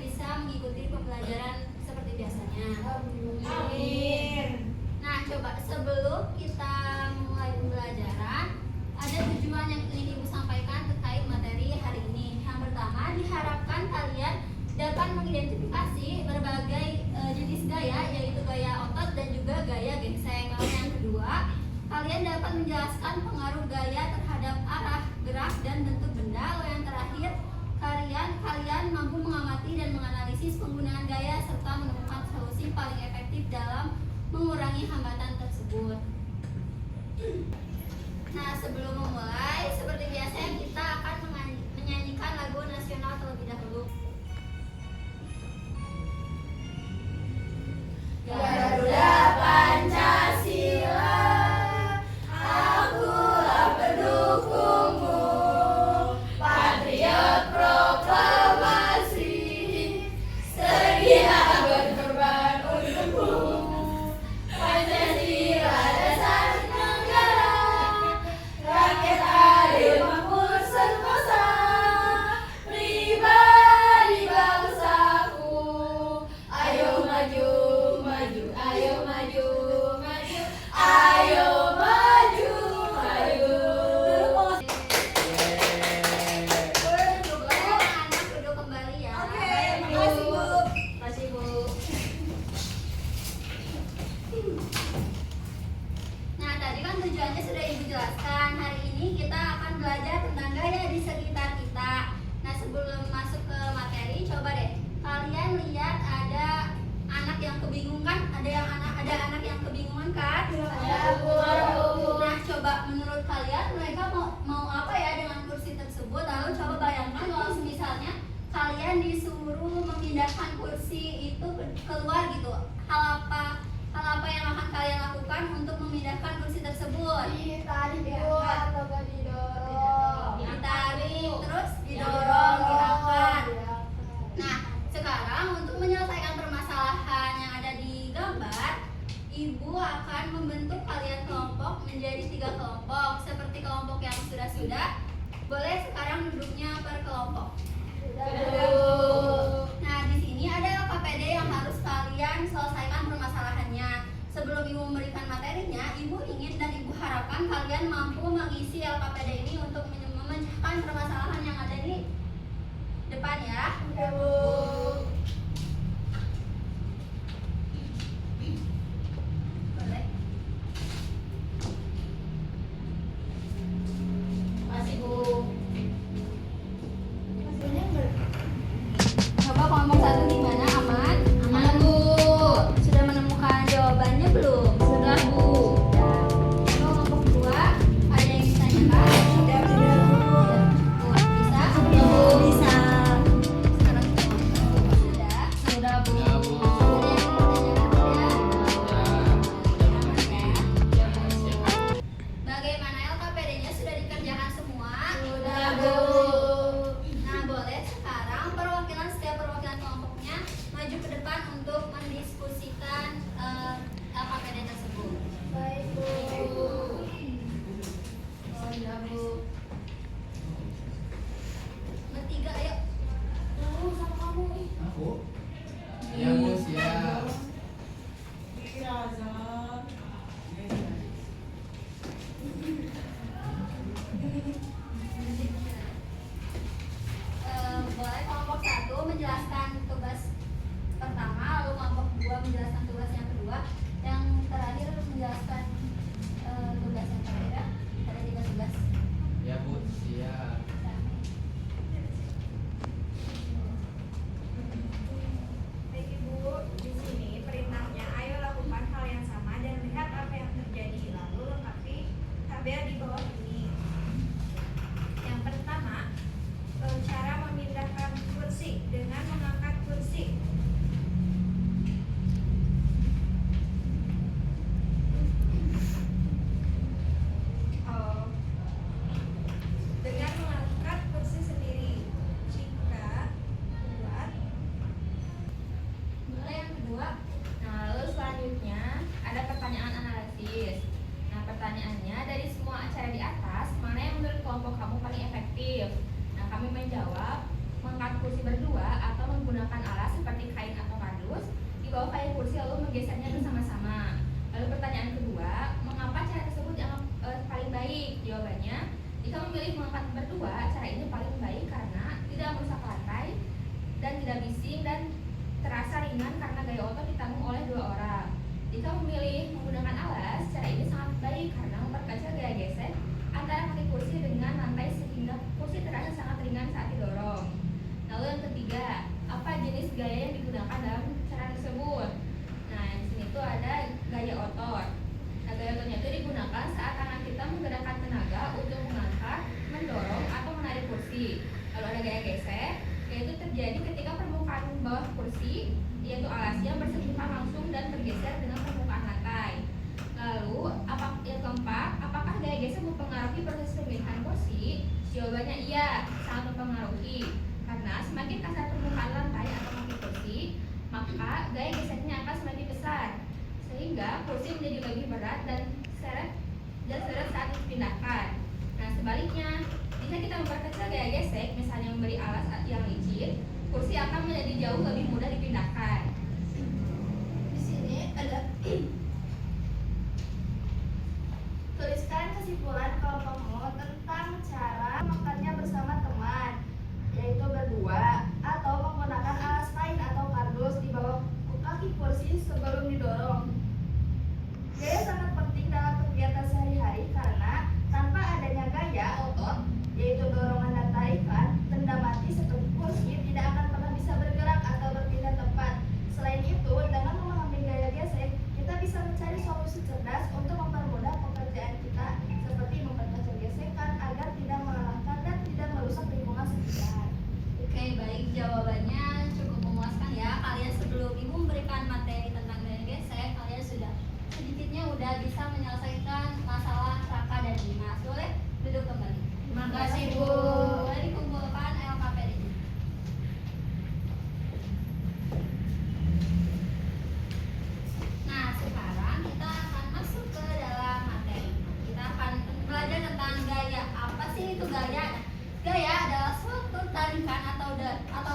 bisa mengikuti pembelajaran seperti biasanya. Amin. Nah, coba sebelum kita mulai pembelajaran, ada tujuan yang ingin Ibu sampaikan terkait materi hari ini. Yang pertama, diharapkan kalian dapat mengidentifikasi berbagai jenis gaya, yaitu gaya otot dan juga gaya gengseng. Lalu yang kedua, kalian dapat menjelaskan pengaruh gaya terhadap arah, gerak, dan bentuk benda. Lalu yang terakhir, kalian mampu mengamati dan menganalisis penggunaan gaya serta menemukan solusi paling efektif dalam mengurangi hambatan tersebut. Nah, sebelum memulai, seperti biasanya kita akan menyanyikan lagu nasional terlebih dahulu. Garuda Pancasila, akulah pendukungmu, patriot proklamasi, sedia berkorban untukmu. Pancasila dasar negara, rakyat adil makmur sentosa, pribadi bangsaku. Ayo maju, maju, ayo maju, maju, ayo maju, maju. Anak duduk kembali ya. Oke, makasih, Bu. Makasih, Bu. Nah, tadi kan tujuannya sudah Ibu jelaskan. Hari ini kita akan belajar tentang gaya di sekitar kita. Nah, sebelum masuk ke materi, coba deh kalian lihat ada anak yang kebingungan, ada anak yang kebingungan kan? Ada, Bu. Nah, coba menurut kalian mereka mau apa ya dengan kursi tersebut? Lalu coba bayangkan kalau misalnya kalian disuruh memindahkan kursi itu keluar gitu. Hal apa yang akan kalian lakukan untuk memindahkan kursi tersebut? Ditarik, Bu, atau nggak didorong? Ditarik, terus didorong, diangkat. Nah, sekarang untuk menyelesaikan permasalahan yang ada di gambar, Ibu akan membentuk kalian kelompok menjadi 3 kelompok. Seperti kelompok yang sudah. Boleh sekarang duduknya per kelompok. Nah, di sini ada LKPD yang harus kalian selesaikan permasalahannya. Sebelum Ibu memberikan materinya, Ibu ingin dan Ibu harapkan kalian mampu mengisi LKPD ini untuk memecahkan permasalahan yang ada di bergesernya bersama-sama. Lalu pertanyaan kedua, mengapa cara tersebut dianggap paling baik? Jawabannya, jika memilih mengangkat berdua, cara ini paling baik karena tidak merusak lantai dan tidak bising dan terasa ringan karena gaya otot ditanggung oleh dua orang. Jika memilih menggunakan alas, cara ini sangat baik karena memperkecil gaya gesek antara kaki kursi dengan lantai sehingga kursi terasa sangat ringan saat didorong. Lalu yang ketiga, apa jenis gaya yang digunakan dalam cara tersebut? Nah, di sini tuh ada gaya otot. Nah, gaya ototnya itu digunakan saat tangan kita menggerakkan tenaga untuk mengangkat, mendorong, atau menarik kursi. Lalu ada gaya gesek, yaitu terjadi ketika permukaan bawah kursi, yaitu alasnya bersentuhan langsung dan bergeser dengan permukaan lantai. Lalu, yang keempat, apakah gaya gesek mempengaruhi proses pemilihan kursi? Jawabannya iya, sangat mempengaruhi. Karena semakin kasar permukaan lantai atau kaki kursi, maka gaya geseknya akan semakin besar, sehingga kursi menjadi lebih berat dan seret saat dipindahkan. Nah, sebaliknya, jika kita memperkecil gaya gesek, misalnya memberi alas yang licin, kursi akan menjadi jauh lebih mudah dipindahkan. Di sini ada tuliskan kesimpulan kelompokmu tentang cara makannya bersama teman, yaitu berdua atau menggunakan alas kain atau kardus di bawah kaki kursi sebelum didorong. Gaya sangat penting dalam kegiatan sehari-hari karena tanpa adanya gaya otot, yaitu dorongan dan tarikan, benda mati seperti kursi tidak akan pernah bisa bergerak atau berpindah tempat. Selain itu, dengan memahami gaya gesek, kita bisa mencari solusi cerdas untuk mempermudah pekerjaan kita, seperti memperkecil gesekan agar tidak melelahkan dan tidak merusak lingkungan sekitar. Oke, baik, jawabannya cukup memuaskan ya. Kalian sebelum ibu memberikan materi tentang gaya gesek, kalian sudah sedikitnya udah bisa menyelesaikan masalah Raka dan Dimas. Boleh duduk kembali. Terima kasih, Bu. Boleh dikumpulkan LKPD. Nah, sekarang kita akan masuk ke dalam materi. Kita akan belajar tentang gaya. Apa sih itu gaya? Gaya adalah suatu tarikan atau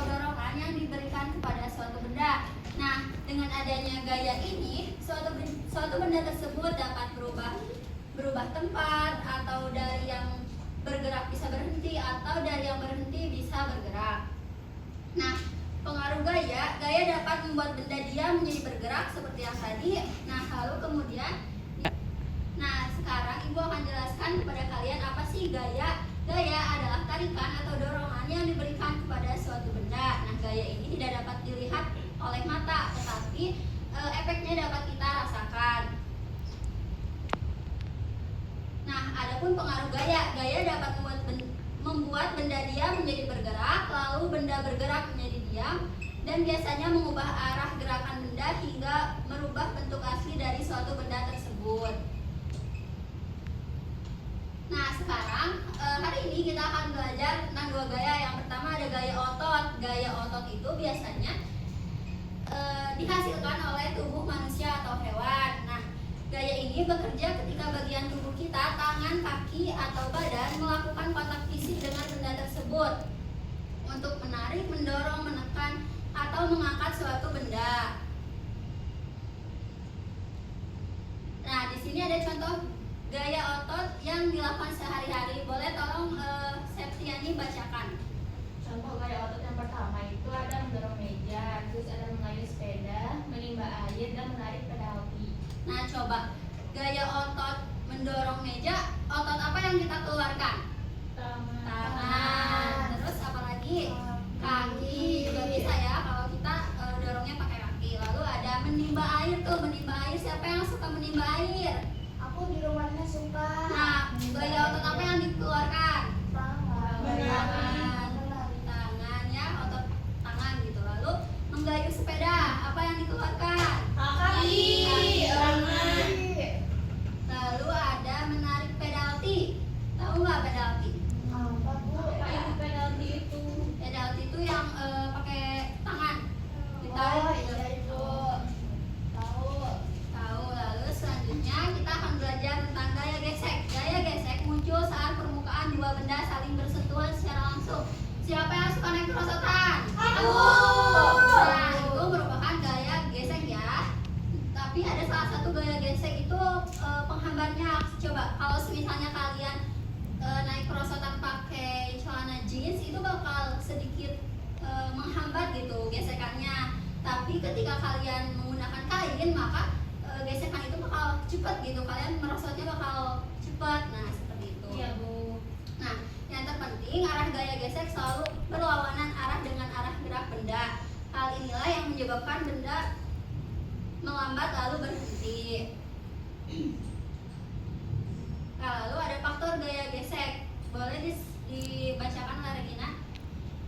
dorongan yang diberikan kepada suatu benda. Nah, dengan adanya gaya ini, suatu benda tersebut dapat berubah tempat, atau dari yang bergerak bisa berhenti, atau dari yang berhenti bisa bergerak. Nah, pengaruh gaya dapat membuat benda diam menjadi bergerak seperti yang tadi. Nah, lalu kemudian, sekarang ibu akan jelaskan kepada kalian apa sih gaya. Gaya adalah tarikan atau dorongan yang diberikan kepada suatu benda. Nah, gaya ini tidak dapat dilihat oleh mata, tetapi efeknya dapat kita rasakan. Nah, adapun pengaruh gaya dapat membuat benda diam menjadi bergerak, lalu benda bergerak menjadi diam, dan biasanya mengubah arah gerakan benda hingga merubah bentuk asli dari suatu benda tersebut. Nah, sekarang hari ini kita akan belajar tentang dua gaya. Yang pertama ada gaya otot. Gaya otot itu biasanya dihasilkan oleh tubuh manusia atau hewan. Nah, gaya ini bekerja ketika bagian tubuh kita, tangan, kaki, atau badan melakukan kontak fisik dengan benda tersebut untuk menarik, mendorong, menekan, atau mengangkat suatu benda. Nah, di sini ada contoh gaya otot yang dilakukan sehari-hari. Boleh tolong Septiani bacakan. Contoh gaya otot yang pertama itu ada mendorong meja, terus ada mengayuh sepeda, menimba air, dan menarik pedal kaki. Nah, coba gaya otot mendorong meja, otot apa yang kita keluarkan? Tangan. Terus apa lagi? Kaki juga bisa ya kalau kita dorongnya pakai kaki. Lalu ada menimba air tuh, menimba air. Siapa yang suka menimba air? Aku di rumahnya suka. Nah, gaya otot apa yang dikeluarkan? Tangan. Tangan ya, otot tangan gitu. Lalu menggayuh sepeda, apa yang dikeluarkan? Kaki. Tangan. Lalu ada menarik pedalti. Tahu nggak pedalti? Apa, Bu? Pedalti itu Pedalti itu yang pakai tangan. Oh, Ditarik. iya itu. Tahu. Tahu. Lalu selanjutnya kita akan belajar tentang gaya gesek. Gaya gesek muncul saat permukaan dua benda saling bersentuhan secara langsung. Siapa yang suka naik perosotan? Aku. Nah, itu Tapi ketika kalian menggunakan kain, maka gesekan itu bakal cepat gitu, kalian merosotnya bakal cepat. Nah seperti itu. Iya Bu. Nah, yang terpenting arah gaya gesek selalu berlawanan arah dengan arah gerak benda. Hal inilah yang menyebabkan benda melambat lalu berhenti. Nah, lalu ada faktor gaya gesek. Boleh dibacakan oleh Regina?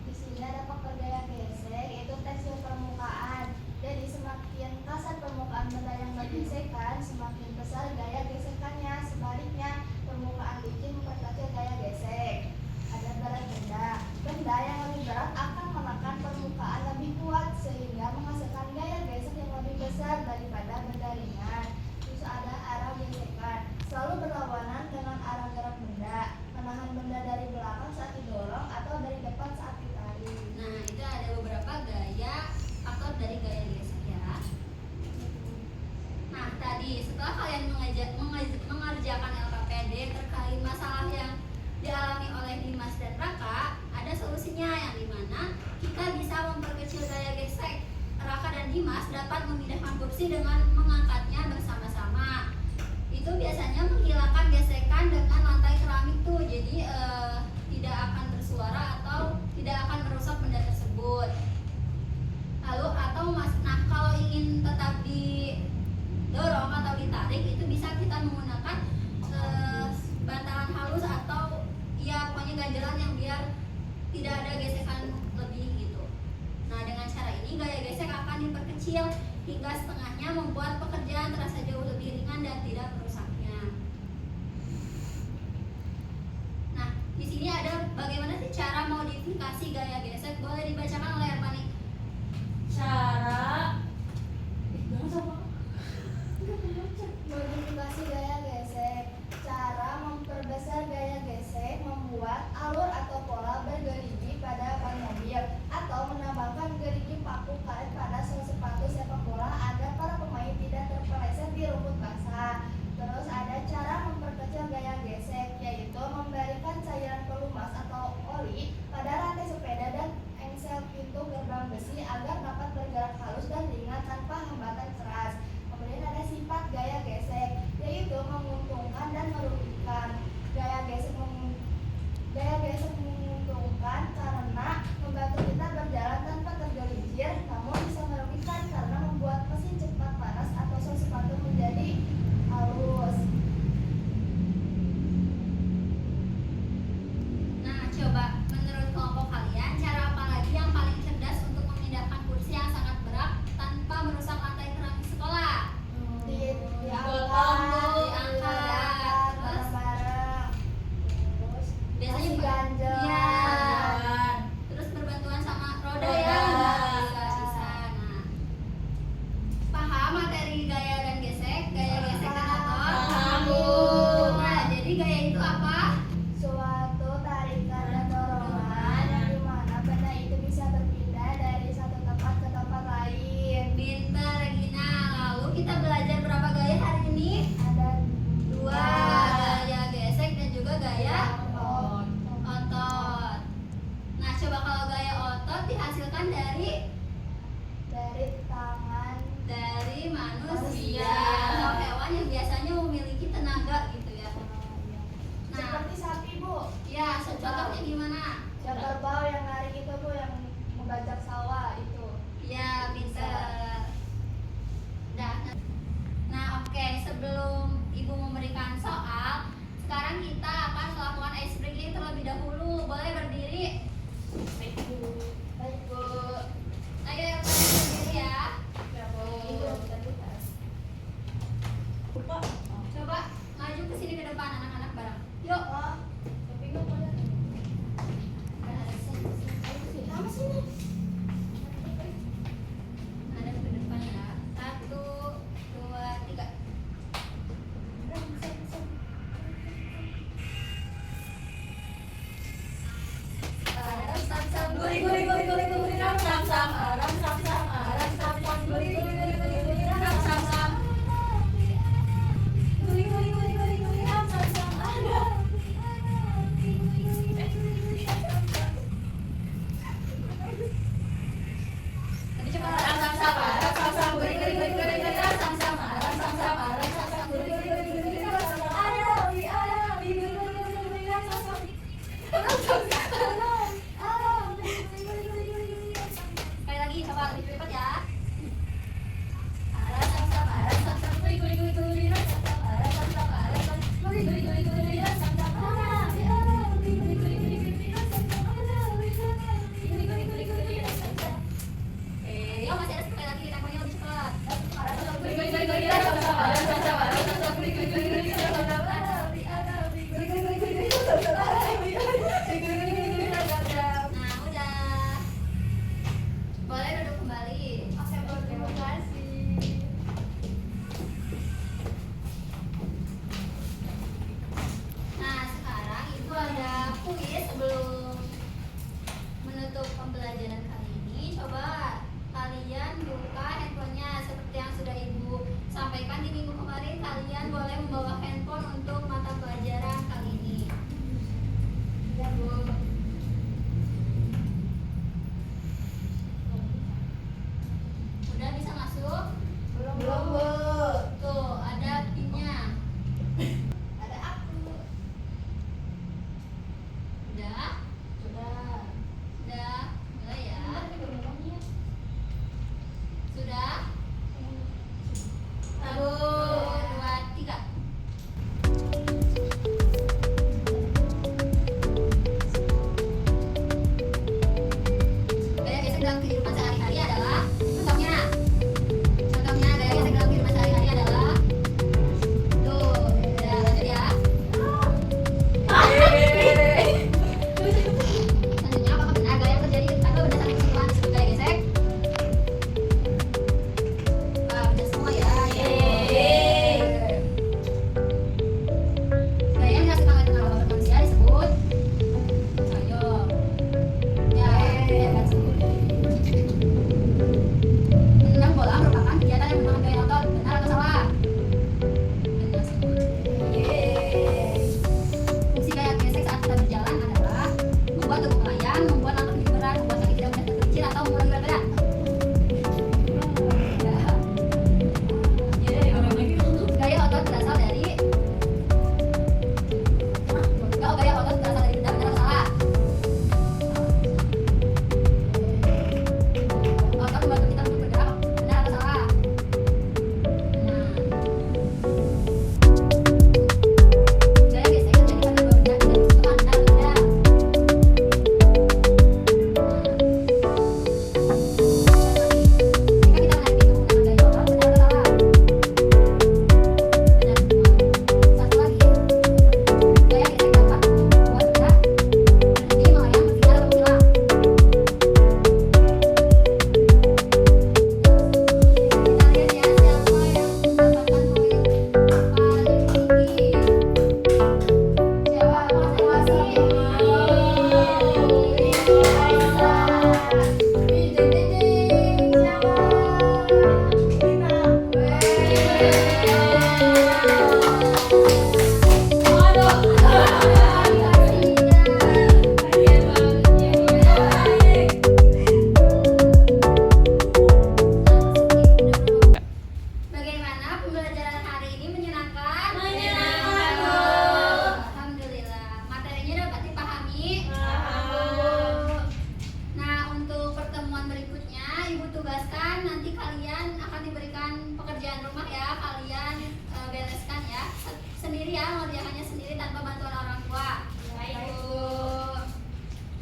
Di sini ada faktor gaya gesek, yaitu tekstur permukaan. Jadi semakin kasar permukaan benda yang bergesekan, semakin besar gaya gesekannya. Sebaliknya, permukaan licin memperkecil gaya gesek. Ada berat benda. Benda yang lebih berat akan menekan permukaan lebih kuat sehingga menghasilkan gaya gesek yang lebih besar daripada benda ringan. Terus ada arah gesekan, selalu berlawanan dengan arah gerak benda, menahan benda dari belakang saat didorong atau dari depan saat ditarik. Nah, itu ada beberapa gaya faktor dari gaya gesek ya. Nah, tadi setelah kalian mengerjakan LKPD terkait masalah yang dialami oleh Dimas dan Raka, ada solusinya yang dimana kita bisa memperkecil gaya gesek. Raka dan Dimas dapat memindahkan kursi dengan mengangkatnya bersama-sama. Itu biasanya menghilangkan gesekan dengan lantai keramik tuh, jadi tidak akan bersuara atau tidak akan merusak benda tersebut. Lalu nah kalau ingin tetap didorong atau ditarik, itu bisa kita menggunakan bantalan halus atau ya pokoknya ganjelan yang biar tidak ada gesekan lebih gitu. Nah dengan cara ini gaya gesek akan diperkecil hingga setengahnya, membuat pekerjaan terasa jauh lebih ringan dan tidak merusaknya. Nah di sini ada bagaimana sih cara modifikasi gaya gesek, boleh dibacakan oleh Ermani. Cara Modifikasi gaya gesek. Cara memperbesar gaya gesek, membuat alur atau pola bergerigi pada ban mobil atau menambahkan gerigi paku karet pada sol sepatu sepak bola agar para pemain tidak terpeleset di rumput basah. Terus ada cara memperkecil gaya gesek, yaitu memberikan cairan pelumas atau oli pada rantai sepeda dan engsel pintu gerbang Udah bisa masuk? Belum, Bu. Tuh, ada pinnya. Ada aku. Udah? Sudah. Udah? Mulai ya. Sudah? 1, 2, 3. Gaya gesek dalam kehidupan sehari-hari adalah contohnya. Contohnya gaya gesek dalam kehidupan sehari-hari adalah tuh, udah lanjut ya. Selanjutnya apakah benar gaya yang terjadi atau berdasarkan kesimpulan disebut gaya gesek? Wah, benar semua ya. Yeay. Gaya yang dihasilkan oleh tenaga otot manusia disebut ayo. Ya, ya kan semua. Menendang bola merupakan kegiatan yang menggunakan gaya otot. Benar atau salah? Benar semua. Fungsi gaya gesek saat kita berjalan adalah membuat tubuh melayang, membuat langkah lebih berat, membuat kaki tidak mudah tergelincir atau mengurangi berat badan. Gaya otot berasal dari gaya otot berasal dari benda, benar atau salah? Otot membantu kita untuk bergerak, benar atau salah? Benar. Gaya gesek terjadi pada dua benda tidak bersentuhan, benar atau tidak? Jika kita menarik pintu menggunakan gaya otot, benar atau salah? Benar semua. Satu lagi. Gaya gesek dapat membuat benda berhenti melayang, bersinar atau menghilang. Kita lihat ya siapa yang mendapatkan poin paling tinggi. Siapa? Masing-masing. Bagaimana pembelajaran hari ini menyenangkan? Menyenangkan, Bu. Alhamdulillah. Materinya dapat dipahami? Nah, untuk pertemuan berikutnya, Ibu tugaskan nanti kalian akan diberikan pekerjaan rumah ya. Kalian bereskan ya. Sendiri ya, mengerjakannya sendiri tanpa bantuan orang tua. Baik, Bu.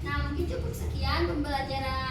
Nah, mungkin cukup sekian pembelajaran